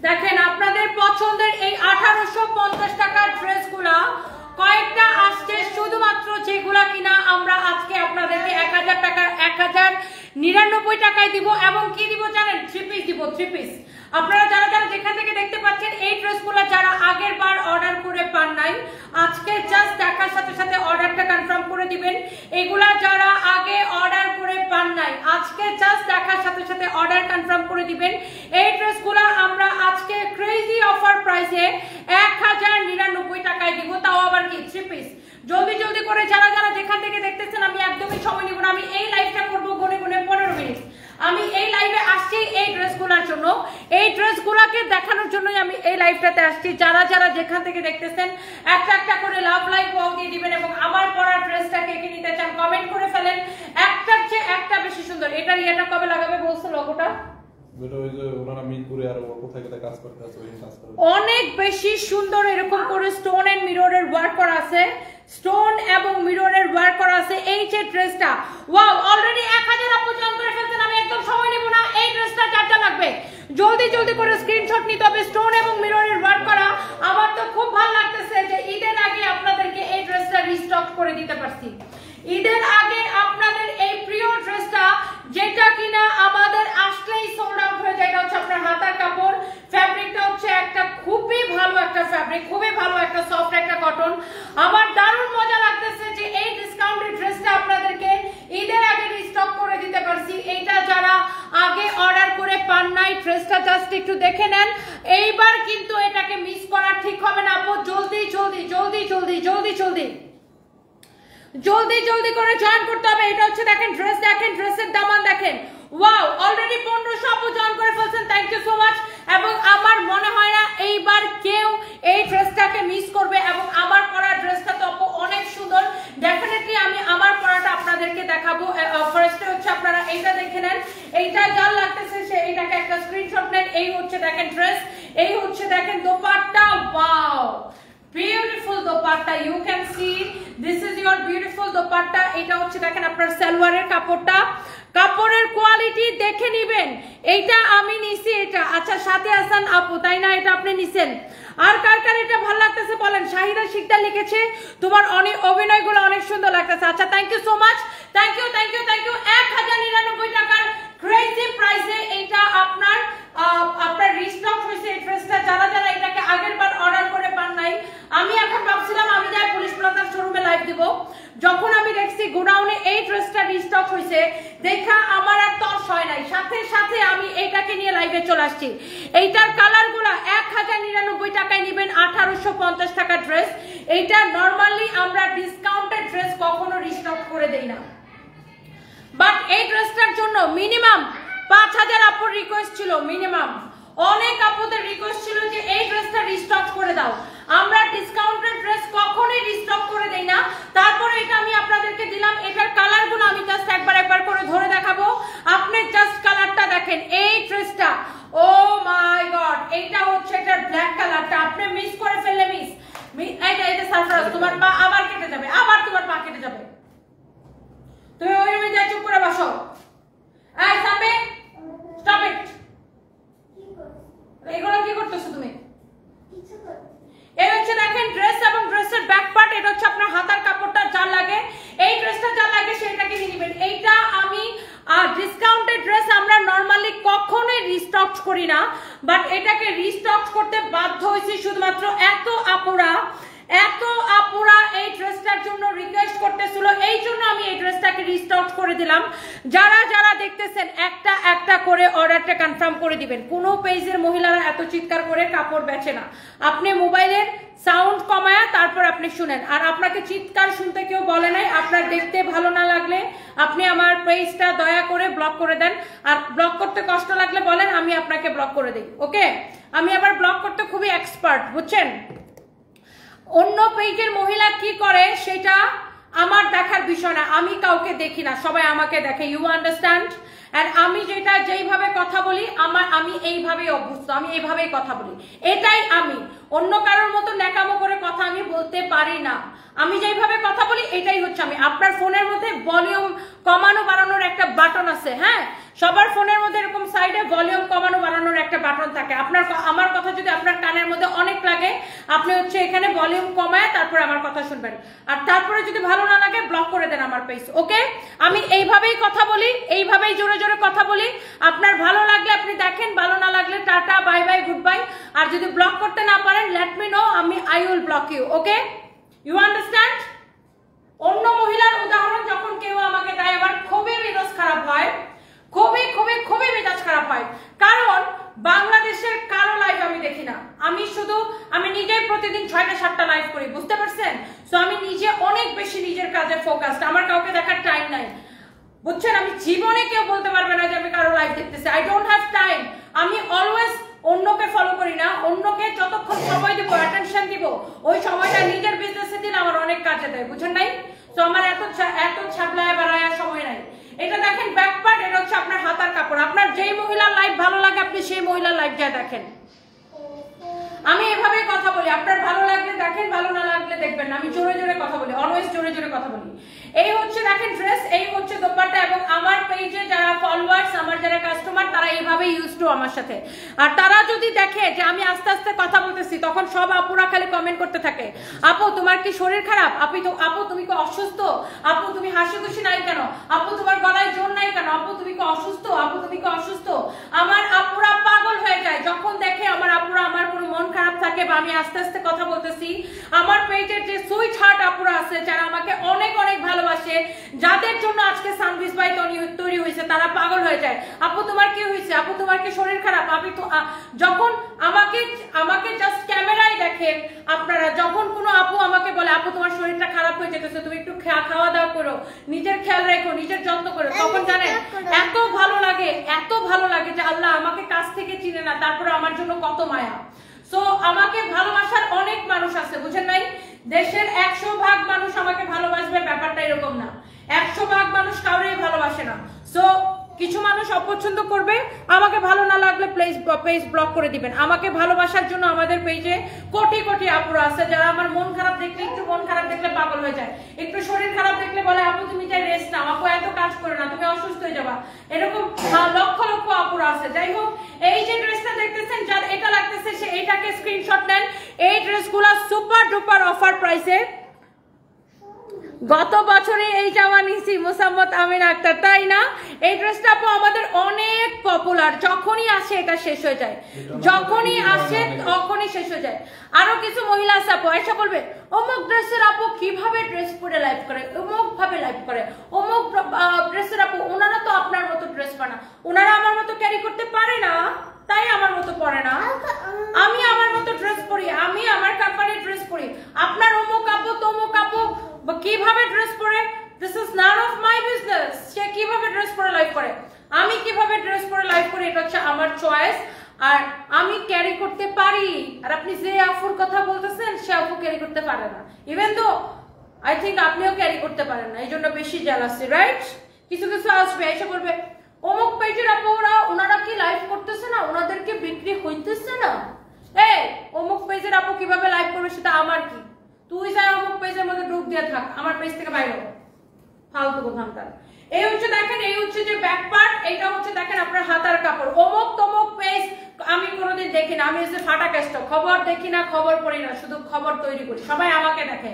দেখেন আপনাদের পছন্দের এই 1850 টাকার ড্রেসগুলা কয়েকটা আসছে, শুধুমাত্র যেগুলা কিনা আমরা আজকে আপনাদেরকে 1000 টাকার 1099 টাকায় দিব। এবং কি দিব জানেন? 3 পিস দিব, 3 পিস। আপনারা যারা যারা যেখান থেকে দেখতে পাচ্ছেন এই ড্রেসগুলো যারা আগের বার অর্ডার করে পান নাই, আজকে জাস্ট দেখার সাথে সাথে অর্ডারটা কনফার্ম করে দিবেন। এগুলা যারা আগে অর্ডার করে পান নাই, আজকে জাস্ট দেখার সাথে সাথে অর্ডার কনফার্ম করে দিবেন। এই ড্রেসগুলো আমরা আজকে ক্রেজি অফার প্রাইসে 1099 টাকায় দিব, তাও আবার কি 3 পিস। জলদি জলদি করে যারা যারা যেখান থেকে দেখতেছেন, আমি একদমই সময় নিব না, আমি এই লাইভটা করব গুনে গুনে 15 মিনিট। আমি এই লাইভে আসছি এই ড্রেসগুলোর জন্য, এই ড্রেসগুলোকে দেখানোর জন্যই আমি এই লাইভটাতে আসছি। যারা যারা যেখান থেকে দেখতেছেন একটা একটা করে লাভ লাইক ওয়াও দিয়ে দিবেন এবং আমার পরা ড্রেসটাকে কে নিতে চান কমেন্ট করে ফেলেন। একটার চেয়ে একটা বেশি সুন্দর। এটার ইয়েটা কবে লাগাবে বলছো লোগোটা? অনেক বেশি সুন্দর, এরকম করে স্টোন এন্ড মিররের ওয়ার্ক করা আছে, স্টোন এবং মিররের ওয়ার্ক করা আছে এই যে ড্রেসটা। ওয়াও, অলরেডি 1000 আপু জয়েন করে ফেলছেন। আমি একদম সময় নেব না, এই ড্রেসটা যারটা লাগবে জলদি জলদি করে স্ক্রিনশট নিতে হবে। স্টোন এবং মিররের ওয়ার্ক করা। আমার তো খুব ভালো লাগতেছে যে ঈদের আগে আপনাদেরকে এই ড্রেসটা রিস্টক করে দিতে পারছি। ঈদের আগে আপনাদের এই প্রিয় ড্রেসটা যেটা কিনা আমাদের আসলেই সোল্ড আউট হয়ে যায়, এটা হচ্ছে আপনার হাতার কাপড়। ফ্যাব্রিকটা হচ্ছে একটা খুবই ভালো একটা ফ্যাব্রিক, খুবই ভালো একটা সফট একটা কটন। আমার দারুণ মজা লাগতেছে যে এই ডিসকাউন্টেড ড্রেসটা আপনাদেরকে ঈদের আগে রিস্টক করে দিতে পারছি। এইটা যারা আগে অর্ডার করে পান নাই, ড্রেসটা জাস্ট একটু দেখে নেন। এইবার কিন্তু এটাকে মিস করা ঠিক হবে না আপু। জলদি জলদি জলদি জলদি জলদি জলদি জলদি জলদি করে জয়েন করতে হবে। এটা হচ্ছে দেখেন ড্রেস, দেখেন ড্রেসের দামান দেখেন। ওয়াও, অলরেডি 1500 আপু জয়েন করে ফেলছেন, থ্যাংক ইউ সো মাচ। এবং আমার মনে হয় না এইবার কেউ এই ড্রেসটাকে মিস করবে। এবং আমার পরা ড্রেসটা তো আপু অনেক সুন্দর, ডেফিনেটলি আমি আমার পরাটা আপনাদেরকে দেখাবো। ফার্স্টে হচ্ছে আপনারা এইটা দেখে নেন, এইটা যার লাগতেছে সে এইটাকে একটা স্ক্রিনশট নেন। এই হচ্ছে দেখেন ড্রেস, এই হচ্ছে দেখেন dupatta. Wow, beautiful dopatta, you can see this is your beautiful dopatta. এটা হচ্ছে দেখেন আপনার সালোয়ারের কাপড়টা, কাপড়ের কোয়ালিটি দেখে নেবেন। এইটা আমি নিছি এটা। আচ্ছা, সাথে আছেন আপু তাই না? এটা আপনি নিছেন। আর কার কার এটা ভালো লাগতেছে বলেন। শাহিদা শিকদার লিখেছে তোমার অনেক অভিনয়গুলো অনেক সুন্দর লাগতেছে। আচ্ছা, thank you so much, thank you thank you thank you. 1099 টাকার ক্রেজি প্রাইসে এইটা আপনার রিস্টক হয়েছে এই ড্রেসটা। যারা যারা এটাকে আগের বার অর্ডার করে পান নাই, আমি এখন ভাবছিলাম আমি যাই পুলিশ প্লাজার শোরুমে লাইভ দিব। যখন আমি দেখছি গোডাউনে এই ড্রেসটা রিস্টক হয়েছে, দেখা আমার আর তর্স হয় নাই, সাথে সাথে আমি এইটাকে নিয়ে লাইভে চলে আসছি। এইটার কালারগুলো 1099 টাকায় নেবেন, 1850 টাকা ড্রেস। এইটা নরমালি আমরা ডিসকাউন্টেড ড্রেস কখনো রিস্টক করে দেই না, বাট এই ড্রেসটার জন্য মিনিমাম 5000 আপুর রিকোয়েস্ট ছিল। মিনিমাম অনেক আপুদের রিকোয়েস্ট ছিল যে এই ড্রেসটা রিস্টক করে দাও। আমরা ডিসকাউন্টেড ড্রেস কখনোই রিস্টক করে দেই না। তারপরে এটা আমি আপনাদেরকে দিলাম। এটার কালারগুলো আমি জাস্ট একবার করে ধরে দেখাবো। আপনি জাস্ট কালারটা দেখেন এই ড্রেসটা। ও মাই গড, এইটা হচ্ছে এটার ব্ল্যাক কালারটা। আপনি মিস করে ফেললে মিস। এইটা সারপ্রাইজ। তোমার পা আবার কেটে যাবে, আবার তোমার পা কেটে যাবে। তুমি ওই রুমে যা চুপ করে বসো। এই সামনে স্টপ ইট। এগুলো কি করতেছো তুমি? এই হচ্ছে দেখেন ড্রেস এবং ড্রেসের ব্যাক পার্ট। এটা হচ্ছে আপনার হাতার কাপড়টা যা লাগে, এই ড্রেসটা যা লাগে সেটাকে নিয়ে নেবেন। এইটা আমি ডিসকাউন্টেড ড্রেস আমরা নরমালি কখনোই রিস্টক করি না, বাট এটাকে রিস্টক করতে বাধ্য হয়েছি শুধুমাত্র এত আপুরা এই ড্রেসটার জন্য রিকোয়েস্ট করতেছিল, এই জন্য আমি এই ড্রেসটাকে রিস্টক করে দিলাম। যারা যারা দেখতেছেন একটা একটা করে অর্ডারটা কনফার্ম করে দিবেন। কোনো পেজের মহিলারা এত চিৎকার করে কাপড় বেচে না। আপনি মোবাইলের সাউন্ড কমায়া তারপর আপনি শুনেন। আর আপনাকে চিৎকার শুনতে কেউ বলে নাই। আপনার দেখতে ভালো না লাগলে আপনি আমার পেজটা দয়া করে ব্লক করে দেন। আর ব্লক করতে কষ্ট লাগলে বলেন, আমি আপনাকে ব্লক করে দিই। ওকে, আমি আবার ব্লক করতে খুবই এক্সপার্ট, বুঝছেন। অন্য পেজের মহিলা কি করে সেটা আমার দেখার বিষয় না। আমি কাউকে দেখি না, সবাই আমাকে দেখে। You understand? এন্ড আমি যেটা যেইভাবে কথা বলি আমি এইভাবেই অভ্যস্ত, আমি এইভাবেই কথা বলি। এটাই আমি। অন্য কারোর মতো ন্যাকামো করে কথা আমি বলতে পারি না। আমি যেইভাবে কথা বলি এটাই হচ্ছে আমি। আপনার ফোনের মধ্যে ভলিউম কমানো বাড়ানোর একটা বাটন আছে, হ্যাঁ, সবার ফোনের মধ্যে এরকম সাইডে ভলিউম কমানো বাড়ানোর একটা বাটন থাকে। আপনার আমার কথা যদি আপনার কানের মধ্যে অনেক লাগে, আপনি হচ্ছে এখানে ভলিউম কমায় তারপরে আমার কথা শুনবেন, আর তারপরে যদি ভালো না লাগে ব্লক করে দেন আমার পেজ। ওকে, আমি এইভাবেই কথা বলি, এইভাবেই জোরে জোরে কথা বলি। আপনার ভালো লাগলে আপনি দেখেন, ভালো না লাগলে tata bye bye good bye. আর যদি ব্লক করতে না পারেন let me know, I will block you. Okay, you understand? অন্য মহিলার উদাহরণ যখন কেউ আমাকে দেয় আমার খুবই মেজাজ খারাপ হয়, খুবই খুবই খুবই মেজাজ খারাপ হয়। কারণ বাংলাদেশের কারো লাইভ আমি দেখি না। আমি নিজেই প্রতিদিন 6টা-7টা লাইভ করি, বুঝতে পারছেন? সো আমি নিজে অনেক বেশি নিজের কাজে ফোকাসড, আমার কাউকে দেখার টাইম নাই, বুঝছেন? আমি জীবনে কেউ বলতে পারবে না যে আমি কারো লাইভ দেখতেছি, আই ডোন্ট হ্যাভ টাইম। আমি অলওয়েজ অন্যকে ফলো করি না, অন্যকে যতক্ষণ সময় দিব, অ্যাটেনশন দিব, ওই সময়টা নিজের বিজনেসে দিলে আমার অনেক কাজে দেয়, বুঝেন নাই? তো আমার এত ছাবলায় বেড়ায় সময় নাই। এটা দেখেন ব্যাক পার্ট, এটা হচ্ছে আপনার হাতার কাপড়। আপনার যেই মহিলার লাইভ ভালো লাগে আপনি সেই মহিলার লাইভ যা দেখেন। আমি এভাবে কথা বলি, আপনার ভালো লাগলে দেখেন, ভালো না লাগলে দেখবেন না। আমি জোরে জোরে কথা বলি, অলওয়েজ জোরে জোরে কথা বলি। এই হচ্ছে দেখেন ড্রেস, এই হচ্ছে দোপাট্টা, এবং আমার পেজে যারা ফলোয়ার্স, আমার যারা কাস্টমার, তারা এইভাবে ইউজ টু আমার সাথে। আর তারা যদি দেখে যে আমি আস্তে আস্তে কথা বলতেছি, তখন সব আপুরা খালি কমেন্ট করতে থাকে, আপু তোমার কি শরীর খারাপ, আপু তুমি কি অসুস্থ, আপু তুমি হাসি খুশি নাই কেন, আপু তোমার গলায় জোর নাই কেন, আপু তুমি কি অসুস্থ, আপু তুমি কি অসুস্থ। আমার আপুরা পাগল হয়ে যায় যখন দেখে আমার আপুরা আমার কোনো মন খারাপ থাকে বা আমি আস্তে আস্তে কথা বলতেছি। আমার পেজের যে সুইট হার্ট আপুরা আছে যারা আমাকে অনেক অনেক ভালোবাসে, যাদের জন্য আজকে সানভিস বাই তৈরি হয়েছে, তারা পাগল হয়ে যায়, আপু তোমার কি হয়েছে, আপু তোমার কি শরীর খারাপ। আমি তো যখন আমাকে জাস্ট ক্যামেরায় দেখেন আপনারা, যখন কোনো আপু আমাকে বলে আপু তোমার শরীরটা খারাপ হয়ে যেতেছে, তুমি একটু খাওয়া দাওয়া করো, নিজের খেয়াল রেখো, নিজের যত্ন করো, তখন জানেন এত ভালো লাগে, এত ভালো লাগে যে আল্লাহ আমাকে কাছ থেকে চিনে না, তারপরে আমার জন্য কত মায়া। সো আমাকে ভালোবাসার অনেক মানুষ আছে, বুঝেন নাই? দেশের 100 ভাগ মানুষ আমাকে ভালোবাসবে ব্যাপারটা এরকম না, 100 ভাগ মানুষ কাউরেই ভালোবাসে না। সো কিছু মানুষ অপছন্দ করবে, আমাকে ভালো না লাগলে পেজ ব্লক করে দিবেন। আমাকে ভালোবাসার জন্য আমাদের পেজে কোটি কোটি আপুরা আছে যারা আমার মন খারাপ দেখলে, একটু মন খারাপ দেখলে পাগল হয়ে যায়, একটু শরীর খারাপ দেখলে বলে আপু তুমি যাই রেস্ট নাও, আপু এত কাজ করে না, তুমি অসুস্থ হয়ে যাবা, এরকম লক্ষ লক্ষ আপুরা আছে। যাই হোক, এই যে ড্রেসটা দেখতেছেন, যার এটা লাগতেছে সে এইটাকে স্ক্রিনশট নেন। এই ড্রেসগুলো সুপার ডুপার অফার প্রাইসে, গত বছরে এই জামা নিয়েছি মোসাম্মত আমিন আক্তার, তাই না? এই ড্রেসটা আপু আমাদের অনেক পপুলার, যখনই আসে এটা শেষ হয়ে যায়, যখনই আসে তখনই শেষ হয়ে যায়। আরো কিছু মহিলা আছে আপু এসে বলবে অমুক ড্রেসের আপু কিভাবে ড্রেস পরে লাইভ করে, অমুক ভাবে লাইভ করে, অমুক ড্রেসের আপু, ওনারা তো আপনার মতো ড্রেস বানা, ওনারা আমার মতো ক্যারি করতে পারে না, তাই আমার মতো পরে না। আমি আমার মতো ড্রেস পরি, আমি আমার কোম্পানির ড্রেস পরি। আপনার অমুক আপু তমুক আপু কিভাবে ড্রেস পরে, this is none of my business. সে কিভাবে ড্রেস পরে লাইভ করে, আমি কিভাবে ড্রেস পরে লাইভ করি, এটা হচ্ছে আমার চয়েস, আর আমি ক্যারি করতে পারি। আর আপনি যে আফুর কথা বলতেছেন সে আপু ক্যারি করতে পারে না, ইভেন দো আই থিঙ্ক আপনিও ক্যারি করতে পারেন না, এই জন্য বেশি জেলাসি, রাইট? কিছু কিছু আসবে এসে বলবে অমুক পেজের আপু ওনারা কি লাইভ করতেছে না, ওনাদেরকে বিক্রি হইতেছে না, এই অমুক পেজের আপু কিভাবে লাইভ করবে সেটা আমার কি, তুই যাই অমুক পেজের মধ্যে ডুব দিয়ে থাক, আমার পেজ থেকে বাইরে ফালতু কোথাকার। এই হচ্ছে দেখেন, এই হচ্ছে যে ব্যাক পার্ট, এইটা হচ্ছে দেখেন আপনার হাতার কাপড়। অমুক তমুক পেজ আমি কোনোদিন দেখি না, আমি হচ্ছে ফাটা কেষ্ট, খবর দেখি না, খবর পড়ি না, শুধু খবর তৈরি করি, সবাই আমাকে দেখে।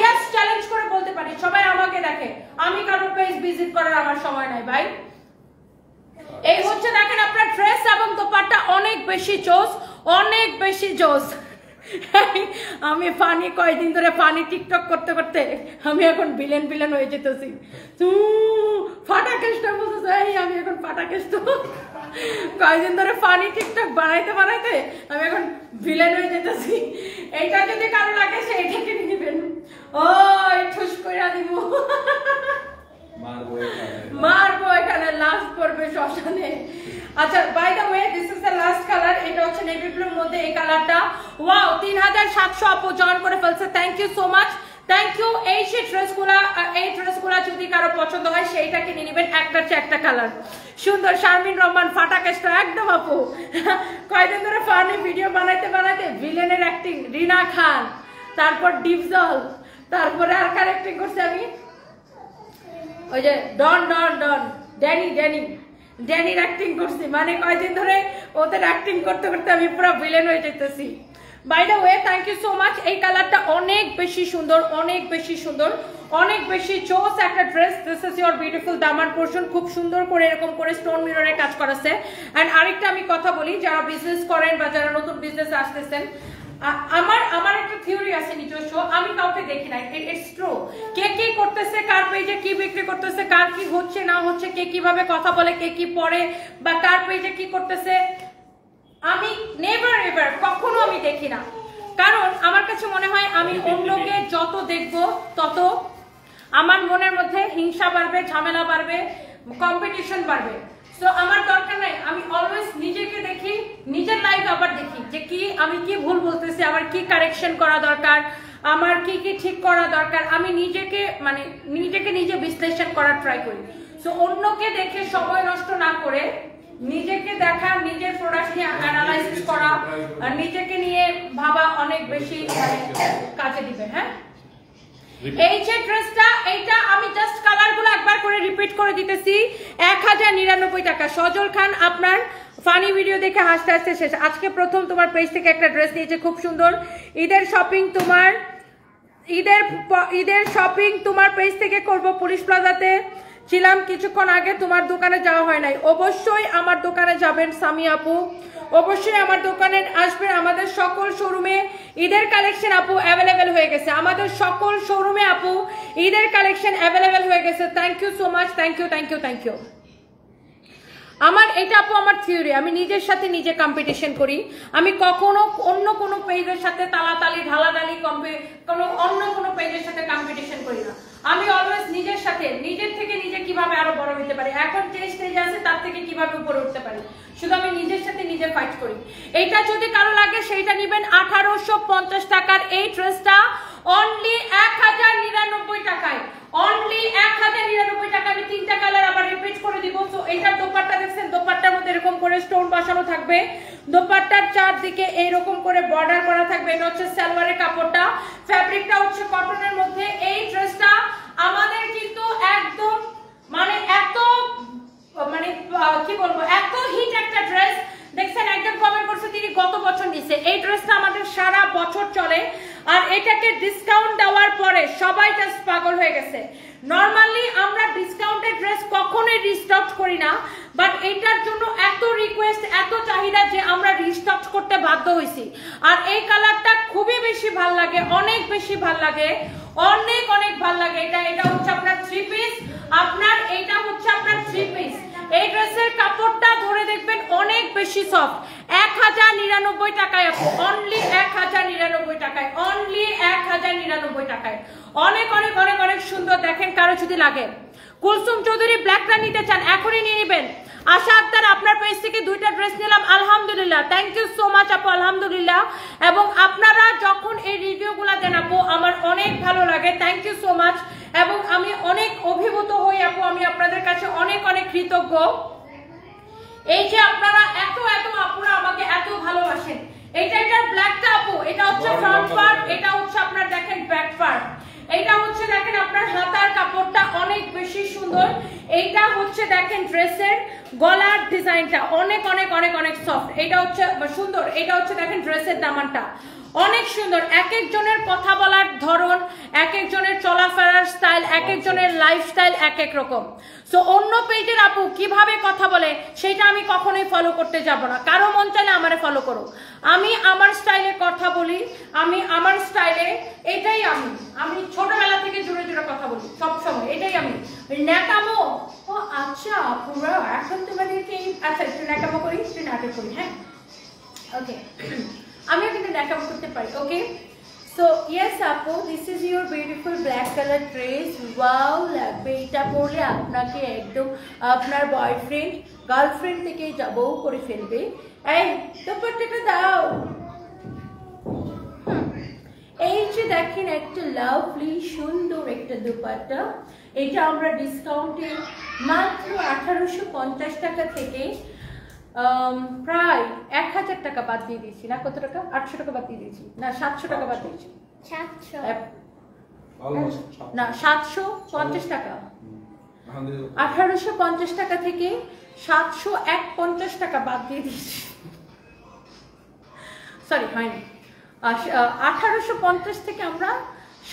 ইয়েস, চ্যালেঞ্জ করে বলতে পারি সবাই আমাকে দেখে, আমি কারোর পেজ ভিজিট করার আমার সময় নাই ভাই। এই হচ্ছে দেখেন আপনার ড্রেস এবং দোপাট্টা অনেক বেশি জোস, অনেক বেশি জোস। আমি ফানি কয়দিন ধরে ফানি টিকটক করতে করতে আমি এখন ভিলেন হয়ে যেতেছি। ফাটা কেষ্ট বলতেছে, আমি এখন ফাটা কেষ্ট। কয়দিন ধরে ফানি টিকটক বানাইতে বানাইতে আমি এখন ভিলেন হয়ে যেতেছি। এইটা যদি কারো লাগে সে এটাকে নিবেন, ওই ঠুস কইরা দিব, মারবো এখানে, লাস্ট পড়বে শ্মশানে। আচ্ছা, by the way this is the last colour, এটা হচ্ছে নেভি ব্লুর মধ্যে এই কালারটা। ওয়াও, 3700 আপু জয়েন করে ফেলছে, thank you so much, thank you. এই ড্রেসগুলা যদি কারো পছন্দ হয় সেইটাকে নিয়ে নেবেন, একটার চেয়ে একটা কালার সুন্দর। শারমিন রহমান ফাটা কেষ্ট একদম আপু, কয়দিন ধরে ফানি ভিডিও বানাইতে বানাইতে ভিলেনের অ্যাক্টিং, রিনা খান, তারপর ডিপজল, তারপরে আর কার অ্যাক্টিং করছি আমি, ওই যে ডন ডন ডন ড্যানির অ্যাক্টিং করছি। মানে কয়দিন ধরে ওদের অ্যাক্টিং করতে করতে আমি পুরো ভিলেন হয়ে যেতেছি। By the way thank you so much. এই কালারটা অনেক বেশি সুন্দর, অনেক বেশি সুন্দর, অনেক বেশি চোস একটা dress. This is your beautiful Daman portion. খুব সুন্দর করে এরকম করে স্টোন মিররের কাজ করাছে। অ্যান্ড আরেকটা আমি কথা বলি, যারা বিজনেস করেন বা যারা নতুন বিজনেস আসতেছেন, আমার একটা থিওরি আছে নিজস্ব, আমি কাউকে দেখি না, ইটস ট্রু। কে কি করতেছে, কার পেজে কি বিক্রি করতেছে, কার কি হচ্ছে না হচ্ছে, কে কিভাবে কথা বলে, কে কি পড়ে, বা কার পেজে কি করতেছে, আমি নেভার এভার কখনো আমি দেখি না। কারণ আমার কাছে মনে হয় আমি অন্যকে যত দেখবো তত আমার মনের মধ্যে হিংসা বাড়বে, ঝামেলা বাড়বে, কম্পিটিশন বাড়বে। সো আমার দরকার নাই, আমি অলওয়েজ নিজেকে দেখি, নিজের লাইফ আবার দেখি যে কি আমি কি ভুল বলতেছি, আমার কি কারেকশন করা দরকার, আমার কি কি ঠিক করা দরকার, আমি নিজেকে মানে নিজে বিশ্লেষণ করার ট্রাই করি। সো অন্যকে দেখে সময় নষ্ট না করে নিজেকে দেখা, নিজের প্রোডাক্ট নিয়ে অ্যানালাইসিস করা আর নিজেকে নিয়ে ভাবা অনেক বেশি কাজে দিবে। হ্যাঁ, এই যে ড্রেসটা, এইটা আমি জাস্ট কালারগুলো একবার করে রিপিট করে দিতেছি। 1099 টাকা। সজল খান, আপনার ফানি ভিডিও দেখে হাসতে হাসতে শেষ। আজকে প্রথম তোমার পেজ থেকে একটা ড্রেস নিয়েছে, খুব সুন্দর। ঈদের শপিং তোমার পেজ থেকে করব। পুলিশ প্লাজাতে ছিলাম কিছুক্ষণ আগে, তোমার দোকানে যাওয়া হয় নাই। অবশ্যই আমার দোকানে যাবেন সামি আপু, অবশ্যই আমার দোকানে আসবেন। আমাদের সকল শোরুমে ঈদের কালেকশন আপু অ্যাভেলেবেল হয়ে গেছে, আমাদের সকল শোরুমে আপু ঈদের কালেকশন অ্যাভেলেবেল হয়ে গেছে। Thank you so much, thank you thank you thank you. আমার এটা আপু আমার থিওরি, আমি নিজের সাথে নিজে কম্পিটিশন করি। আমি কখনো অন্য কোনো পেজের সাথে তালাতালি ঢালাঢালি অন্য কোনো পেজের সাথে কম্পিটিশন করি না। আমি অলওয়েজ নিজের সাথে, নিজের থেকে নিজে কিভাবে আরো বড় হতে পারি, এখন যে স্টেজে আছে তার থেকে কিভাবে উপরে উঠতে পারি, শুধু আমি নিজের সাথে নিজে ফাইট করি। এইটা যদি কারো লাগে সেইটা নিবেন। 1850 টাকার এই ড্রেসটা অনলি 1099 টাকায়, অনলি 1099 টাকা। আমি 3টা কালার আবার রিপিট করে দিব। তো এইটার দোপাট্টা দেখছেন, দোপাট্টার মধ্যে এরকম করে স্টোন বসানো থাকবে, দোপাট্টার চারদিকে এইরকম করে বর্ডার করা থাকবে। এটা হচ্ছে সালোয়ারের কাপড়টা, ফ্যাব্রিকটা হচ্ছে কটনের মধ্যে। এই ড্রেসটা আমাদের কিন্তু একদম মানে এত মানে কি বলবো, এত হিট একটা ড্রেস। দেখছেন, একজন কমেন্ট করছে তিনি গত বছর নিছে। এই ড্রেসটা আমাদের সারা বছর চলে, আর এটাকে ডিসকাউন্ট দেওয়ার পরে সবাই জাস্ট পাগল হয়ে গেছে। নরমালি আমরা ডিসকাউন্টেড ড্রেস কখনোই রিস্টক করি না, বাট এটার জন্য এত রিকোয়েস্ট, এত চাহিদা যে আমরা রিস্টক করতে বাধ্য হয়েছি। আর এই কালারটা খুবই বেশি ভাল লাগে, অনেক বেশি ভাল লাগে, অনেক অনেক ভাল লাগে। এটা হচ্ছে আপনার 3 পিস, এটা হচ্ছে আপনার 3 পিস। এই ড্রেসের কাপড়টা ধরে দেখবেন অনেক বেশি সফট। 1099 টাকায়, অনলি 1099 টাকায়, অনলি 1099 টাকায়। অনেক অনেক অনেক অনেক সুন্দর। দেখেন, কারো যদি লাগে কুলসুম চৌধুরী ব্ল্যাকটা নিতে চান এখনই নিয়ে নেবেন। আশা আক্তার, আপনার পেজ থেকে 2টা ড্রেস নিলাম, আলহামদুলিল্লাহ, থ্যাংক ইউ সো মাচ আপু, আলহামদুলিল্লাহ। এবং আপনারা যখন এই রিভিউগুলো দেন আপু আমার অনেক ভালো লাগে, থ্যাংক ইউ সো মাচ। এবং আমি অনেক অভিভূত হই আপু, আমি আপনাদের কাছে অনেক অনেক কৃতজ্ঞ। এই যে আপনারা এত এত আপুরা আমাকে এত ভালোবাসেন। এটার ব্ল্যাকটা আপু, এটা হচ্ছে ফ্রন্ট পার্ট, এটা হচ্ছে আপনার দেখেন ব্যাক পার্ট, এইটা হচ্ছে দেখেন আপনার হাতার কাপড়টা অনেক বেশি সুন্দর। এইটা হচ্ছে দেখেন ড্রেসের গলার ডিজাইনটা অনেক অনেক অনেক অনেক সফট, এটা হচ্ছে সুন্দর। এটা হচ্ছে দেখেন ড্রেসের দামানটা অনেক সুন্দর। এক একজনের কথা বলার ধরন, এক একজনের চলাফেরার স্টাইল, এক একজনের লাইফস্টাইল এক এক রকম। সো অন্য পেজের আপু কিভাবে কথা বলে সেটা আমি কখনোই ফলো করতে যাব না। কারো মন চাইলে আমারে ফলো করো, আমি আমার স্টাইলে কথা বলি, আমি আমার স্টাইলে, এটাই আমি ছোটবেলা থেকে জোরে জোরে কথা বলি সবসময়, এটাই আমি। ন্যাকামো, ও আচ্ছা পুরো এখন তোমাদেরকে আচ্ছা একটু ন্যাকামো করি, একটু নাটক করি। হ্যাঁ, ওকে, আমিও কিন্তু ন্যাকামো করতে পারি। ওকে, সো ইয়েস আপু, this is your beautiful black colour dress. Wow, লাগবে এটা পরলে আপনাকে একদম আপনার বয়ফ্রেন্ড গার্লফ্রেন্ড থেকে যাবও করে ফেলবে। এই দোপাট্টাটা দাও। এই যে দেখেন একটা লাভলি সুন্দর একটা দোপাট্টা, এটা আমরা ডিসকাউন্টে মাত্র 1850 টাকা থেকে প্রায় 1000 টাকা বাদ দিয়ে দিয়েছি। না কত টাকা, 800 টাকা বাদ দিয়ে দিয়েছি, না 700 টাকা বাদ দিয়েছি। না 750 টাকা, 1850 টাকা থেকে 751 টাকা বাদ দিয়ে দিয়েছি, সরি হয়নি, 1850 থেকে আমরা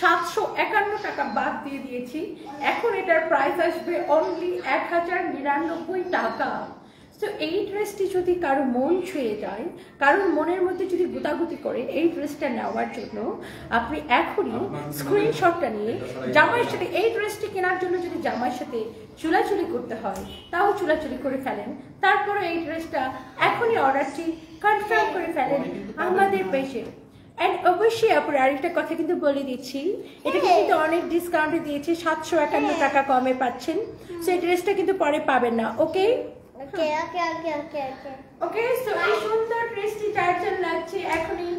751 টাকা বাদ দিয়ে দিয়েছি। এখন এটার প্রাইস আসবে অনলি 1099 টাকা। তো এই ড্রেসটি যদি কারো মন ছুঁয়ে যায়, কারোর মনের মধ্যে যদি গুতাগুতি করে এই ড্রেসটা নেওয়ার জন্য, আপনি এখনই স্ক্রিনশটটা নিয়ে জামাইয়ের সাথে, এই ড্রেসটি কেনার জন্য যদি জামাইয়ের সাথে চুলাচুলি করতে হয় তাও চুলাচুলি করে ফেলেন, তারপরে এই ড্রেসটা এখনই অর্ডারটি কনফার্ম করে ফেলেন আমাদের পেজে। অ্যান্ড অবশ্যই আপনার আরেকটা কথা কিন্তু বলে দিচ্ছি, এটাকে কিন্তু অনেক ডিসকাউন্টে দিয়েছি, 751 টাকা কমে পাচ্ছেন। সো এই ড্রেসটা কিন্তু পরে পাবেন না। ওকে ওকে, সো এই সুন্দর ড্রেসটি যার জন্য লাগছে এখনই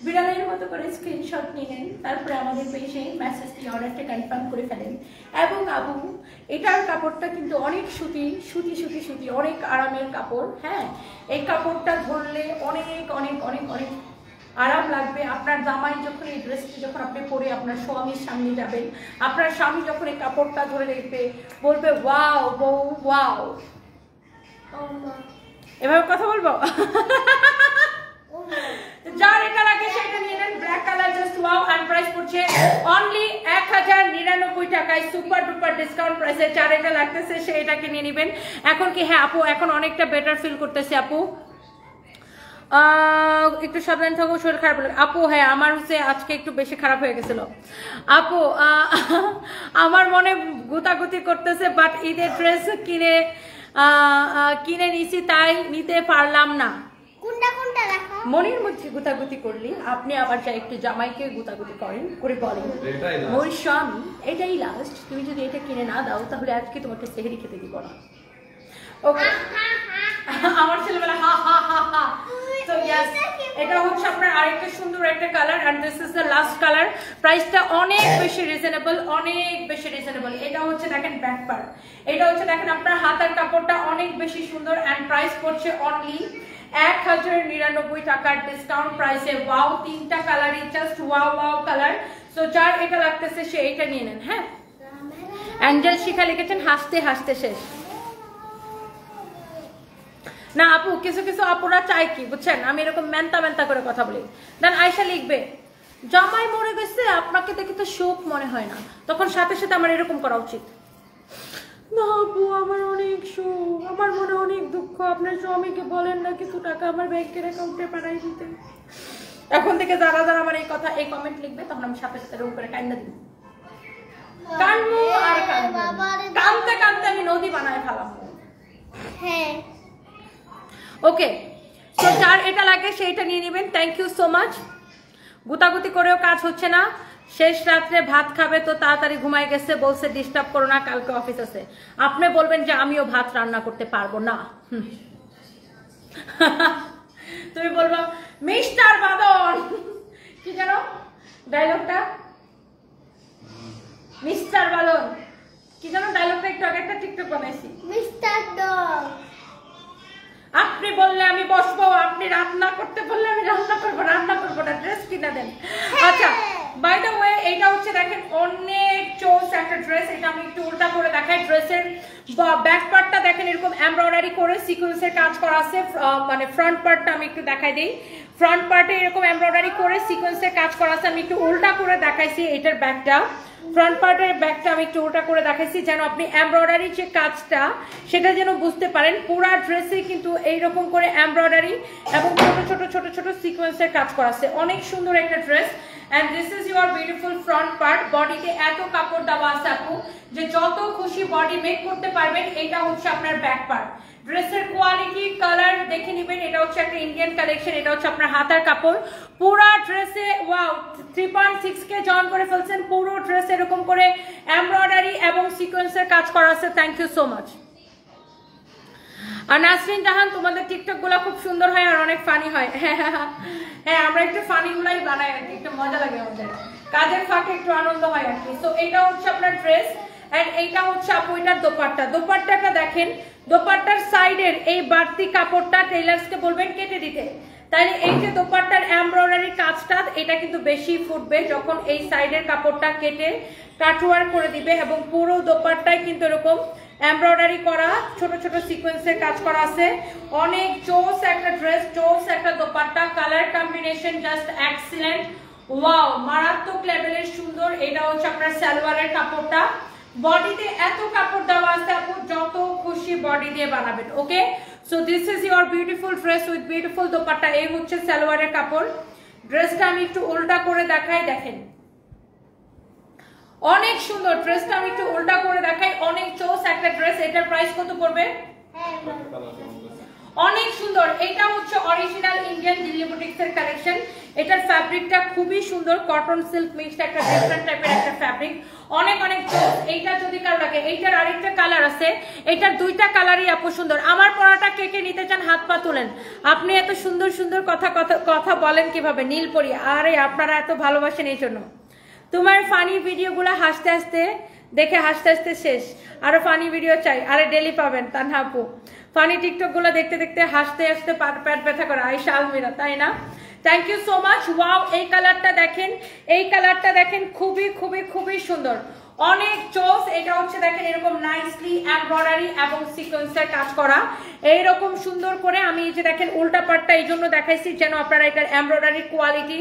বিড়ালের মতো করে স্ক্রিনশট নিয়ে নেন, তারপরে আমাদের পেজে মেসেজ দিয়ে অর্ডারটা কনফার্ম করে ফেলেন। এবং আবু, এটার কাপড়টা কিন্তু অনেক সুতি সুতি সুতি সুতি, অনেক আরামের কাপড়। হ্যাঁ, এই কাপড়টা ধরলে অনেক অনেক অনেক অনেক আরাম লাগবে। আপনার জামাই যখন এই ড্রেসটি যখন আপনি পরে আপনার স্বামীর সামনে যাবেন, আপনার স্বামী যখন এই কাপড়টা ধরে দেখবে বলবে ওয়াও বউ ওয়াও। এভাবে কথা বলবো? যার এটা লাগে সেটা নিয়ে নেন, black colour, just wow. And price পড়ছে অনলি 1099 টাকায়, সুপার ডুপার ডিসকাউন্ট প্রাইসে। যার এটা লাগতেছে সে এটাকে নিয়ে নেবেন। এখন কি, হ্যাঁ আপু এখন অনেকটা বেটার ফিল করতেছে আপু, একটু সাবধান থাকো, শরীর খারাপ লাগে আপু। হ্যাঁ আমার হচ্ছে আজকে একটু বেশি খারাপ হয়ে গেছিল আপু, আমার মনে গুতাগুতি করতেছে, বাট ঈদের ড্রেস কিনে নিছি তাই নিতে পারলাম না। মনের মধ্যে গুতাগুতি করলে আপনি আবার যা একটু জামাইকে গুতাগুতি করেন করে বলেন মোর স্বামী এটাই লাস্ট, তুমি যদি এটা কিনে না দাও তাহলে আজকে তোমাকে সেহরি খেতে দিব না। ওকে, আমার ছেলেবেলা হা হা হা হা। সো ইয়েস, এটা হচ্ছে আপনার আরেকটা সুন্দর একটা colour, and this is the last colour. প্রাইসটা অনেক বেশি রিজনেবল, অনেক বেশি রিজনেবল। এটা হচ্ছে দেখেন ব্যাক পার্ট, এটা হচ্ছে দেখেন আপনার হাতের কাপড়টা অনেক বেশি সুন্দর, এন্ড প্রাইস পড়ছে অনলি 1099 টাকার ডিসকাউন্ট প্রাইসে। ওয়াও, তিনটা কালারই just wow wow colour. So যার এটা লাগতেছে সে এটা নিয়ে নেন। হ্যাঁ, অ্যাঞ্জেল শিখা লিখেছেন হাসতে হাসতে শেষ। না আপু, কিছু কিছু আপুরা চাই কি বুঝছেন, আমি এরকম মেনতা মেনতা করে কথা বলি। দেন আয়সা লিখবে জামাই মরে গেছে আপনাকে দেখে তো শোক মনে হয় না, তখন সাথে সাথে আমার এরকম করা উচিত না। আপু আমার অনেক শোক, আমার মনে অনেক দুঃখ, আপনার স্বামীকে বলেন না কিছু টাকা আমার ব্যাংকের অ্যাকাউন্টে পাঠাই দিতে। এখন থেকে যারা যারা আমার এই কথা এই কমেন্ট লিখবে তখন আমি সাথে সাথে এরকম করে কান্না দিব, কানবো আর কানবো, কানতে কানতে আমি নদী বানায় ফেলাবো। হ্যাঁ ওকে, তো যার এটা লাগে সেইটা নিয়ে নেবেন। Thank you so much. গুতাগুতি করেও কাজ হচ্ছে না, শেষ রাত্রে ভাত খাবে তো তাড়াতাড়ি ঘুমায় গেছে, বলছে ডিস্টার্ব করো না কালকে অফিস আছে। আপনি বলবেন যে আমিও ভাত রান্না করতে পারবো না, তুমি বলবো মিস্টার বাদন, কি জানো ডায়লগটা, মিস্টার বাদন কি জানো ডায়লগটা, একটু আগে একটা টিকটক বানাইছি, মিস্টার ডগ আপনি বললে আমি বসবো, আপনি রান্না করতে বললে আমি রান্না করবো না, ড্রেস কিনে দেন। আচ্ছা বাই দ্য ওয়ে, এইটা হচ্ছে দেখেন অনেক চোস একটা ড্রেস, এটা আমি একটু উল্টা করে দেখাই। ড্রেসের ব্যাক পার্টটা দেখেন এরকম এমব্রয়ডারি করে সিকোয়েন্সের কাজ করা আছে, মানে ফ্রন্ট পার্টটা আমি একটু দেখাই দিই। ফ্রন্ট পার্টে এরকম এমব্রয়ডারি করে সিকোয়েন্সের কাজ করা আছে, আমি একটু উল্টা করে দেখাইছি এটার ব্যাকটা। ফ্রন্ট পার্টের ব্যাকটা আমি একটু উল্টা করে দেখাইছি যেন আপনি এমব্রয়ডারি যে কাজটা সেটা যেন বুঝতে পারেন। পুরা ড্রেসে কিন্তু এইরকম করে এমব্রয়ডারি এবং ছোট ছোট ছোট ছোট সিকোয়েন্সের কাজ করা আছে, অনেক সুন্দর একটা dress. And this is your beautiful front part. বডিতে এত কাপড় দেওয়া আছে আপু যে যত খুশি বডি মেক করতে পারবেন। এটা হচ্ছে আপনার ব্যাক পার্ট। ড্রেসের কোয়ালিটি কালার দেখে নেবেন, এটা হচ্ছে একটা ইন্ডিয়ান কালেকশন, এটা হচ্ছে আপনার হাতার কাপড়। পুরা ড্রেসে ওয়াও 3.6K জয়েন করে ফেলছেন, পুরো ড্রেস এরকম করে এমব্রয়ডারি এবং সিকোয়েন্সের কাজ করা আছে। Thank you so much. আর নাসরিন জাহান, তোমাদের টিকটক গুলা খুব সুন্দর হয় আর অনেক ফানি হয়। হ্যাঁ আমরা একটু ফানি গুলাই বানাই আর কি, একটু মজা লাগে আমাদের, কাজের ফাঁকে একটু আনন্দ হয় আর কি। তো এইটা হচ্ছে আপনার ড্রেস, এন্ড এইটা হচ্ছে আপু এটার দোপাট্টা। দোপাট্টাটা দেখেন, দোপাট্টার সাইডের এই বাড়তি কাপড়টা টেইলার্সকে বলবেন কেটে দিতে, তাই এই যে দোপাট্টার এমব্রয়ডারি কাজটা এটা কিন্তু বেশি ফুটবে যখন এই সাইডের কাপড়টা কেটে কাটওয়ার্ক করে দিবে, এবং পুরো দোপাট্টায় কিন্তু এরকম এমব্রয়ডারি করা ছোট ছোট সিকোয়েন্সের কাজ করা আছে। অনেক জোস একটা ড্রেস, জোস একটা dupatta, colour combination just excellent, wow মারাত্মক লেভেলের সুন্দর। এটা হচ্ছে আপনার সালোয়ারের কাপড়টা, বডিতে এত কাপড় দেওয়া আছে আপু যত খুশি বডি দিয়ে বানাবেন। Okay, so this is your beautiful dress with beautiful dupatta. এই হচ্ছে সালোয়ারের কাপড়। ড্রেসটা আমি একটু উল্টা করে দেখাই, দেখেন অনেক সুন্দর। ড্রেসটা আমি একটু উল্টা করে দেখাই, অনেক চোস একটা ড্রেস। এটার প্রাইস কত পড়বে? অনেক সুন্দর। এটা হচ্ছে অরিজিনাল ইন্ডিয়ান দিল্লি বুটিক্স এর কালেকশন। এটার ফ্যাব্রিকটা খুবই সুন্দর, কটন সিল্ক মিক্সড একটা ডিফারেন্ট টাইপের একটা ফ্যাব্রিক, অনেক অনেক চোস। এইটা যদি কালো লাগে, এইটার আরেকটা কালার আছে, এটার দুইটা কালারই আপু সুন্দর। আমার পরাটা কে কে নিতে চান হাত পা তোলেন। আপনি এত সুন্দর সুন্দর কথা বলেন কিভাবে? নীলপরি, আরে আপনারা এত ভালোবাসেন এই জন্য। তোমার ফানি ভিডিওগুলো হাসতে হাসতে দেখে হাসতে হাসতে শেষ, আরো ফানি ভিডিও চাই। আরে ডেলি পাবেন তানহা আপু, ফানি টিকটক গুলো দেখতে দেখতে হাসতে হাসতে পেট ব্যথা করে। আয়শা আলমিরা, তাই না? Thank you so much. Wow, এই কালারটা দেখেন, এই কালারটা দেখেন, খুবই খুবই খুবই সুন্দর, অনেক চোস। এটা হচ্ছে দেখেন এরকম নাইসলি এমব্রয়ডারি এবং সিকোয়েন্সের কাজ করা, এইরকম সুন্দর করে। আমি এই যে দেখেন উল্টা পাটটা এই জন্য দেখাইছি যেন আপনারা এটার এমব্রয়ডারির কোয়ালিটি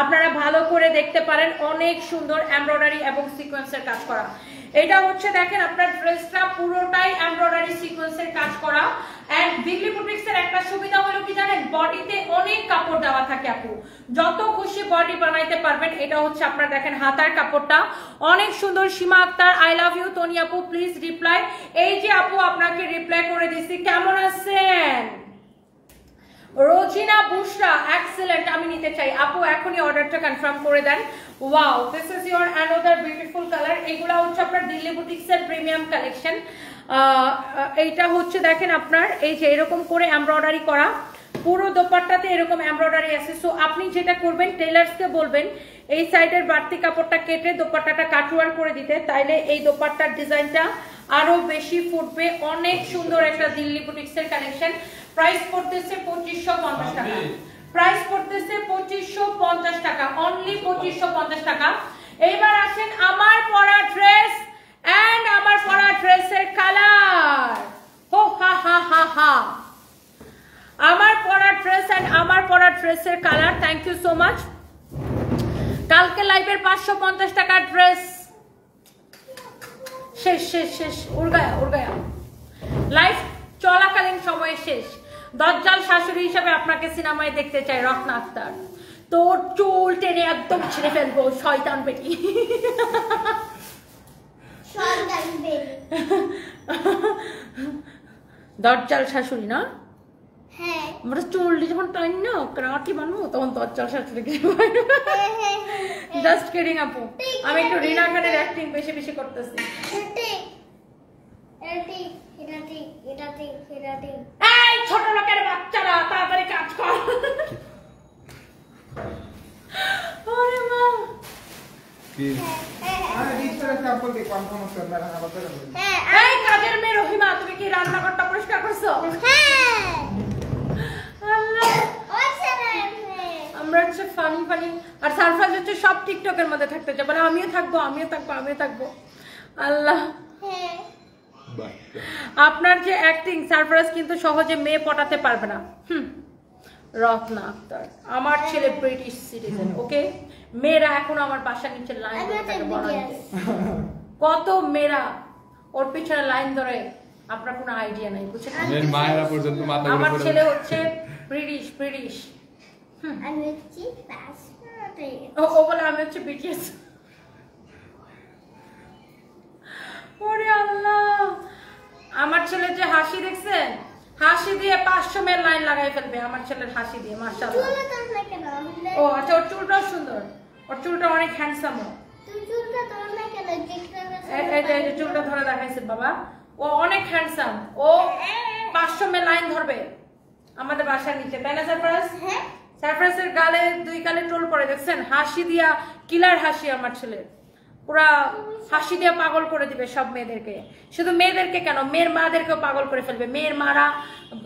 আপনারা ভালো করে দেখতে পারেন। অনেক সুন্দর এমব্রয়ডারি এবং সিকোয়েন্সের কাজ করা। এটা হচ্ছে দেখেন আপনার ড্রেসটা পুরোটাই এমব্রয়ডারি সিকোয়েন্সের কাজ করা। এন্ড দিল্লি বুটিক্স এর একটা সুবিধা হলো কি জানেন, বডিতে অনেক কাপড় দেওয়া থাকে আপু, যত খুশি বডি বানাইতে পারবেন। এটা হচ্ছে আপনার দেখেন হাতার কাপড়টা অনেক সুন্দর। সীমা Akter, I love you. Toni আপু প্লিজ রিপ্লাই। এই যে আপু আপনাকে রিপ্লাই করে দিছি, কেমন আছেন? রোজিনা বুশরা, এক্সেলেন্ট, আমি নিতে চাই। আপু এখনই অর্ডারটা কনফার্ম করে দেন। Wow, this is your another beautiful colour. এগুলা হচ্ছে আপনার দিল্লি বুটিক্স এর প্রিমিয়াম কালেকশন। এইটা হচ্ছে দেখেন আপনার এই যে এরকম করে এমব্রয়ডারি করা, পুরো দোপাট্টাতে এরকম এমব্রয়ডারি আছে। সো আপনি যেটা করবেন, টেলার্সকে বলবেন এই সাইডের বাড়তি কাপড়টা কেটে দোপাট্টাটা কাটওয়ার করে দিতে, তাইলে এই দোপাট্টার ডিজাইনটা আরো বেশি ফুটবে। অনেক সুন্দর একটা দিল্লি বুটিক্স এর কালেকশন। প্রাইস পড়তেছে 2550 টাকা, প্রাইস পড়তেছে 2550 টাকা, অনলি 2550 টাকা। এইবার আসেন আমার পরা ড্রেস এন্ড আমার পরা ড্রেসের কালার। হো হা হা হা হা, আমার পরা ড্রেস এন্ড আমার পরা ড্রেসের colour. Thank you so much. কালকে লাইভের 550 টাকার ড্রেস শেষ শেষ শেষ, উড়গায়া লাইভ চলাকালীন সময়ে শেষ। দজ্জাল শাশুড়ি হিসাবে আপনাকে সিনেমায় দেখতে চাই, রত্না আক্তার। তোর চুল টেনে একদম ছিঁড়ে ফেলবো শয়তান বেটি। দজ্জাল শাশুড়ি না? হ্যাঁ, আমরা চুল যখন টাইম না রাখি বানবো তখন দজ্জাল শাশুড়ি জাস্ট কিডিং আপু। আমি একটু রিনা খানের অ্যাক্টিং বেশি বেশি করতেছি। এই ছোট লোকের বাচ্চারা তাড়াতাড়ি কাজ কর। ওরে মা, কি এই কাজের মেয়ে রহিমা, তুমি কি রান্নাঘরটা পরিষ্কার করছো? আমরা হচ্ছে ফানি ফানি, আর সারফরাজ হচ্ছে সব টিকটকের মধ্যে থাকতে চাই, বলে আমিও থাকবো আমিও থাকবো আমিও থাকবো। আল্লাহ, আপনার যে অ্যাক্টিং, সারফরাজ কিন্তু সহজে মেয়ে পটাতে পারবে না। রত্না আক্তার, আমার ছেলে ব্রিটিশ সিটিজেন, ওকে? মেয়েরা এখন আমার বাসার নিচে লাইন ধরে থাকে বনানীতে। কত মেয়েরা ওর পিছনে লাইন ধরে, আপনার কোনো আইডিয়া নাই, বুঝছেন? আমার ছেলে হচ্ছে ব্রিটিশ ব্রিটিশ। ও বলে আমি হচ্ছে বিটিএস। ওরে আল্লাহ, আমার ছেলে যে হাসি দেখছেন, হাসি দিয়ে 500 মেয়ের লাইন লাগাই ফেলবে আমার ছেলের হাসি দিয়ে, মাশাআল্লাহ। ও আচ্ছা, ওর চুলটাও সুন্দর, ওর চুলটা অনেক হ্যান্ডসাম। এই চুলটা ধরে দেখাইছে বাবা, ও অনেক হ্যান্ডসাম, ও 500 মেয়ের লাইন ধরবে আমাদের বাসার নিচে, তাই না সারফরাজ? সারফরাজের গালে 2 গালে টোল পড়ে, দেখছেন? হাসি দিয়া কিলার হাসি আমার ছেলে, পুরা হাসি দিয়ে পাগল করে দিবে সব মেয়েদেরকে। শুধু মেয়েদেরকে কেন, মেয়ের মাদেরকেও পাগল করে ফেলবে। মেয়ের মারা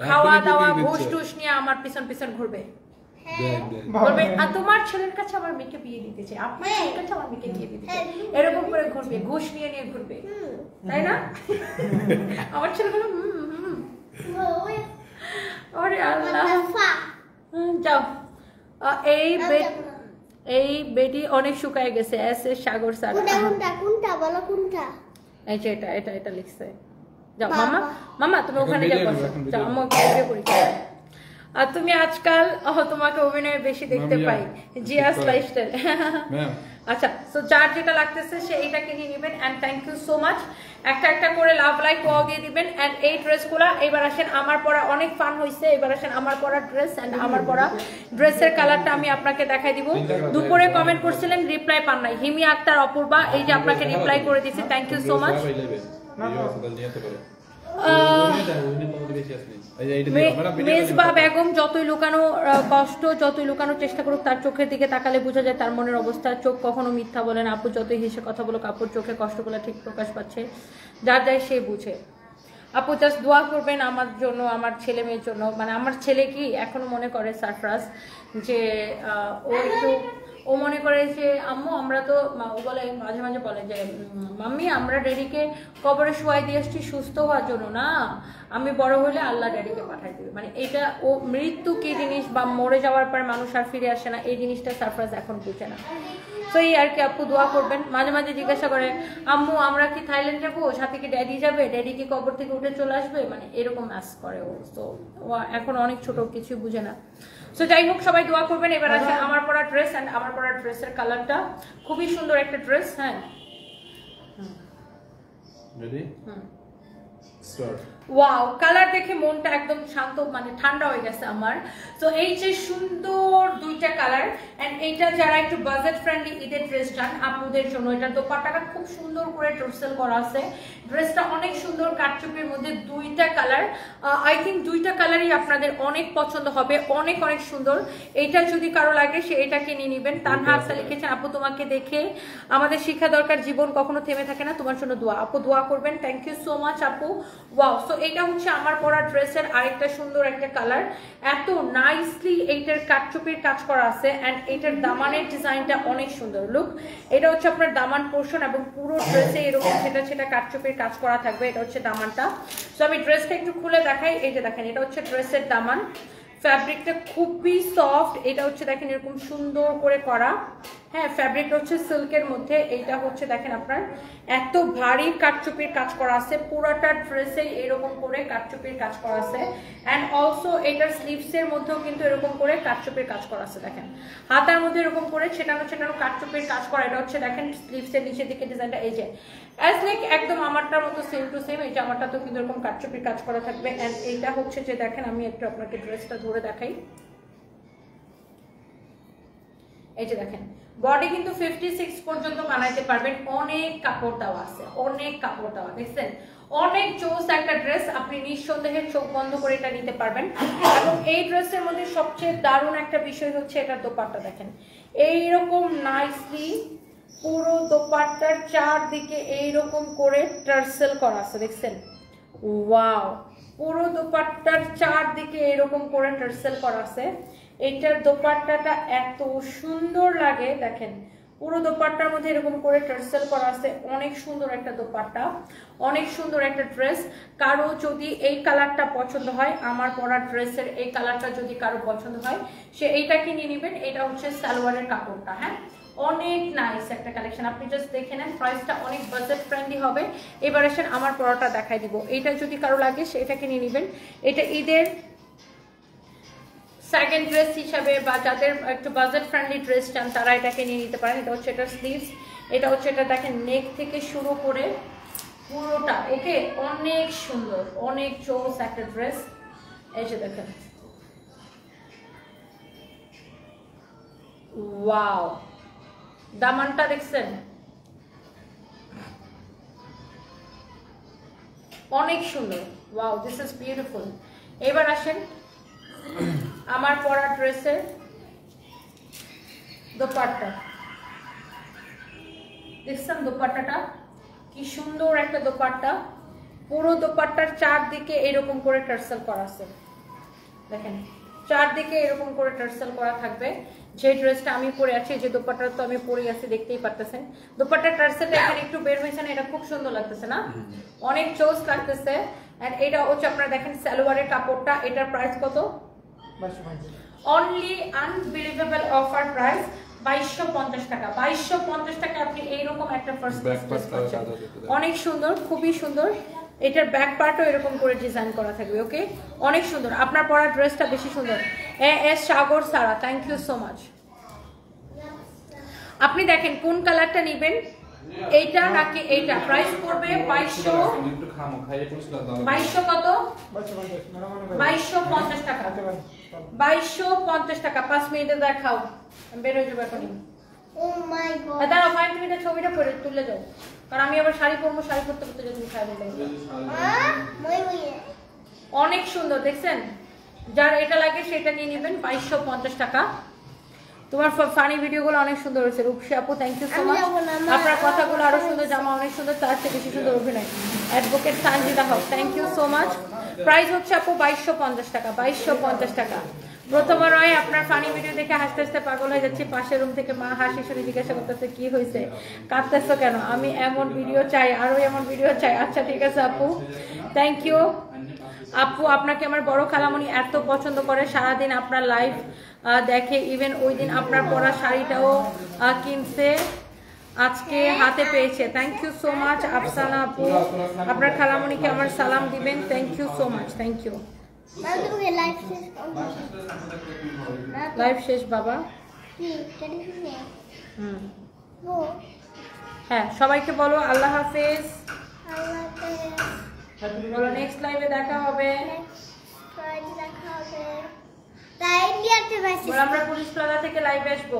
খাওয়া দাওয়া ঘুষ টুস নিয়ে আমার পিছন পিছন ঘুরবে। বলবে তোমার ছেলের কাছে আমার মেয়েকে বিয়ে দিতে চাই, আপনার ছেলের কাছে আমার মেয়েকে বিয়ে দিতে চাই, এরকম করে ঘুরবে, ঘুষ নিয়ে ঘুরবে, তাই না? আমার ছেলে বলে ওরে আল্লাহ। যাও, এই বেটি অনেক শুকায় গেছে, এসে সাগর স্যার। কোনটা বলো, কোনটা? এই যে এটা লিখছে। যাও মামা, মামা তুমি ওখানে যাও, যাও আমি ভিডিও করি। আর তুমি আজকাল তোমাকে অভিনয় বেশি দেখতে পাই, জিয়াস লাইফস্টাইল। আচ্ছা, সো যার যেটা লাগতেছে সে এইটা কিনে নেবেন। And thank you so much. একটা একটা করে লাভ লাইক ওয়াও দিয়ে দিবেন। এন্ড এই ড্রেসগুলো এবার আসেন আমার পরা অনেক ফান হয়েছে। এবার আসেন আমার পরা ড্রেস এন্ড আমার পরা ড্রেসের কালারটা আমি আপনাকে দেখাই দিব। দুপুরে কমেন্ট করছিলেন, রিপ্লাই পান নাই। হিমি আক্তার অপূর্বা, এই যে আপনাকে রিপ্লাই করে দিয়েছি, thank you so much. Mezba Begum, যতই লুকানো কষ্ট, যতই লুকানোর চেষ্টা করুক, তার চোখের দিকে তাকালে বোঝা যায় তার মনের অবস্থা। চোখ কখনো মিথ্যা বলেন। আপু যতই হেসে কথা বলো, আপুর চোখে কষ্টগুলো ঠিক প্রকাশ পাচ্ছে, যার যায় সে বুঝে। আপু জাস্ট দোয়া করবেন আমার জন্য, আমার ছেলে মেয়ের জন্য। মানে আমার ছেলে কি এখনো মনে করে সারফরাজ যে ও মনে করে যে আম্মু আমরা তো, ও বলে মাঝে মাঝে বলে যে মাম্মি আমরা ড্যাডিকে কবরে শোয়াই দিয়ে আসছি সুস্থ হওয়ার জন্য না, আমি বড় হলে আল্লাহ ড্যাডিকে পাঠাই দিবে। মানে এটা ও মৃত্যু কি জিনিস বা মরে যাওয়ার পর মানুষ আর ফিরে আসে না, এই জিনিসটা সারফরাজ এখন বুঝে না। তো এই আর কি, আপু দোয়া করবেন। মাঝে মাঝে জিজ্ঞাসা করে আম্মু আমরা কি থাইল্যান্ড যাবো, সাথে কি ড্যাডি যাবে, ড্যাডি কি কবর থেকে উঠে চলে আসবে, মানে এরকম আস করে ও। তো ও এখন অনেক ছোট, কিছুই বুঝে না। সো যাই হোক, সবাই দোয়া করবেন। এবার আসেন আমার পরা ড্রেস। এন্ড আমার পরা ড্রেসের কালারটা খুবই সুন্দর একটা ড্রেস। হ্যাঁ, ওয়াও, কালার দেখে মনটা একদম শান্ত, মানে ঠান্ডা হয়ে গেছে আমার। তো এই যে সুন্দর দুইটা কালার, এন্ড এইটা যারা একটু বাজেট ফ্রেন্ডলি ঈদের ড্রেস চান আপুদের জন্য, এটা দোপাট্টাটা খুব সুন্দর করে টোর্সেল করা আছে। ড্রেসটা অনেক সুন্দর, কাটচুপির মধ্যে দুইটা কালার। আই থিঙ্ক দুইটা কালারই আপনাদের অনেক পছন্দ হবে, অনেক অনেক সুন্দর। এইটা যদি কারো লাগে সে এটা কিনে নেবেন। তানহা আক্তার লিখেছেন আপু তোমাকে দেখে আমাদের শিক্ষা দরকার, জীবন কখনো থেমে থাকে না, তোমার জন্য দোয়া। আপু দোয়া করবেন, থ্যাংক ইউ সো মাচ আপু। ওয়াও, সো এটা হচ্ছে আমার পরা ড্রেসের আরেকটা সুন্দর একটা কালার। এত নাইসলি এইটার কাটচুপির কাজ করা আছে। এন্ড এইটার দামানের ডিজাইনটা অনেক সুন্দর। লুক, এটা হচ্ছে আপনার দামান পোর্শন এবং পুরো ড্রেসে এরকম সেটা কাটচুপির কাজ করা থাকবে। এটা হচ্ছে দামানটা। সো আমি ড্রেসটা একটু খুলে দেখাই। এই যে দেখেন, এটা হচ্ছে ড্রেসের দামান। ফ্যাব্রিকটা খুবই সফট। এটা হচ্ছে দেখেন এরকম সুন্দর করে করা। হ্যাঁ, ফ্যাব্রিকটা হচ্ছে সিল্কের মধ্যে। এইটা হচ্ছে দেখেন আপনার এত ভারী কাটচুপির কাজ করা আছে, পুরোটা ড্রেসে এরকম করে কাটচুপির কাজ করা আছে। অ্যান্ড অলসো এটার স্লিভসের মধ্যেও কিন্তু এরকম করে কাটচুপির কাজ করা আছে। দেখেন হাতার মধ্যে এরকম করে ছেটানো কাটচুপির কাজ করা। এটা হচ্ছে দেখেন স্লিভসের নিচের দিকে ডিজাইনটা এই যে অ্যাজ লাইক একদম আমারটার মতো সেম টু সেম। এই যে আমারটা তো কিন্তু এরকম কাটচুপির কাজ করা থাকবে। অ্যান্ড এইটা হচ্ছে যে দেখেন, আমি একটু আপনাকে ড্রেসটা ধরে দেখাই। এই যে দেখেন, বডি কিন্তু 56 পর্যন্ত বানাইতে পারবেন। অনেক কাপড় দেওয়া আছে, অনেক কাপড় দেওয়া, দেখছেন অনেক চোস একটা ড্রেস। আপনি নিঃসন্দেহে চোখ বন্ধ করে এটা নিতে পারবেন। এবং এই ড্রেসের মধ্যে সবচেয়ে দারুণ একটা বিষয় হচ্ছে এটার দোপাট্টা। দেখেন এইরকম নাইসলি পুরো দোপাট্টার চারদিকে এইরকম করে টার্সেল করা আছে, দেখছেন? ওয়াও, পুরো দোপাট্টার চারদিকে এরকম করে টার্সেল করা আছে। এইটার দোপাট্টাটা এত সুন্দর লাগে, দেখেন পুরো দোপাট্টার মধ্যে এরকম করে টার্সেল করা আছে। অনেক সুন্দর একটা দোপাট্টা, অনেক সুন্দর একটা ড্রেস। কারো যদি এই কালারটা পছন্দ হয়, আমার পরা ড্রেসের এই কালারটা যদি কারো পছন্দ হয়, সে এইটা কিনে নেবেন। এটা হচ্ছে সালোয়ারের কাপড়টা। হ্যাঁ, অনেক নাইস একটা কালেকশন, আপনি জাস্ট দেখে নেন। প্রাইসটা অনেক বাজেট ফ্রেন্ডলি হবে। এবার আসেন আমার পরাটা দেখাই দিব। এইটা যদি কারো লাগে সেটা কিনে নেবেন। এটা ঈদের সেকেন্ড ড্রেস হিসাবে, বা যাদের একটু বাজেট ফ্রেন্ডলি ড্রেস চান তারা এটাকে নিয়ে নিতে পারেন। এটা হচ্ছে এটার স্লিভস। এটা হচ্ছে এটা দেখেন নেক থেকে শুরু করে পুরোটা ওকে, অনেক সুন্দর, অনেক চোস একটা ড্রেস। এই যে দেখেন, ওয়াও, দামানটা দেখছেন অনেক সুন্দর। Wow, this is beautiful. এবার আসেন আমার পরা ড্রেসের দোপাট্টা। দেখছেন দোপাট্টাটা কি সুন্দর একটা দোপাট্টা। পুরো দোপাট্টার চারদিকে এরকম করে টার্সেল করা আছে, দেখেন চারদিকে এরকম করে টার্সেল করা থাকবে। যে ড্রেসটা আমি পরে আছি, যে দোপাট্টাটা তো আমি পরে আছি দেখতেই পারতেছেন, দোপাট্টার টার্সেলটা এখানে একটু বের হয়েছে না, এটা খুব সুন্দর লাগতেছে না, অনেক চোস লাগতেছে। এন্ড এটা হচ্ছে আপনারা দেখেন সালোয়ারের কাপড়টা, এটার প্রাইস কত? অনলি আনবিলিভেবল অফার প্রাইস 2250 টাকা। 2250 টাকা আপনি এইরকম একটা ফার্স্ট ড্রেস পাচ্ছেন, অনেক সুন্দর, খুবই সুন্দর। এটার ব্যাক পার্টও এরকম করে ডিজাইন করা থাকবে। ওকে, অনেক সুন্দর, আপনার পরা ড্রেসটা বেশি সুন্দর। S Sagar Sara, thank you so much. আপনি দেখেন কোন কালারটা নেবেন, এইটা নাকি এইটা। প্রাইস পড়বে 2200 কত? 2250 টাকা। 2250 টাকা। 5 মিনিটে দেখাও, বের হয়ে যাবে এখনই। ও মাই গড, দাঁড়াও 5 মিনিটে ছবিটা পরে তুলে যাও, কারণ আমি আবার শাড়ি পরবো, শাড়ি পরতে পরতে যদি তুমি শাড়ি বলতে। অনেক সুন্দর দেখছেন, যার এটা লাগে সেটা নিয়ে নেবেন। 2250 টাকা। তোমার ফানি ভিডিওগুলো অনেক সুন্দর হয়েছে রূপসী আপু, থ্যাংক ইউ সো মাচ। আপনার কথাগুলো আরো সুন্দর, জামা অনেক সুন্দর, তার চেয়ে বেশি সুন্দর অভিনয়। Advocate Sanjida Haque, thank you so much. Price হচ্ছে আপু 2250 টাকা। 2250 টাকা। প্রথম নয়, আপনার ফানি ভিডিও দেখে হাসতে হাসতে পাগল হয়ে যাচ্ছি। পাশের রুম থেকে মা হাসি শুনে জিজ্ঞাসা করতেছে কি হয়েছে, কাঁদতেছো কেন? আমি এমন ভিডিও চাই, আরো এমন ভিডিও চাই। আচ্ছা ঠিক আছে আপু, থ্যাংক ইউ আপু। আপনাকে আমার বড় খালামণি এত পছন্দ করে, সারাদিন আপনার লাইভ দেখে, ইভেন ওই দিন আপনার পরা শাড়িটাও কিনছে, আজকে হাতে পেয়েছে। Thank you so much Afsana আপু, আপনার খালামণিকে আমার সালাম দিবেন। Thank you so much, thank you. Live শেষ বাবা। হ্যাঁ, সবাইকে বলো আল্লাহ হাফেজ। বলো নেক্সট লাইভে দেখা হবে। আমরা পুলিশ প্লাজা থেকে লাইভে আসবো।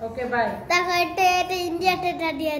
Okay bye. দেখো এটা ইন্ডিয়াতে দিয়ে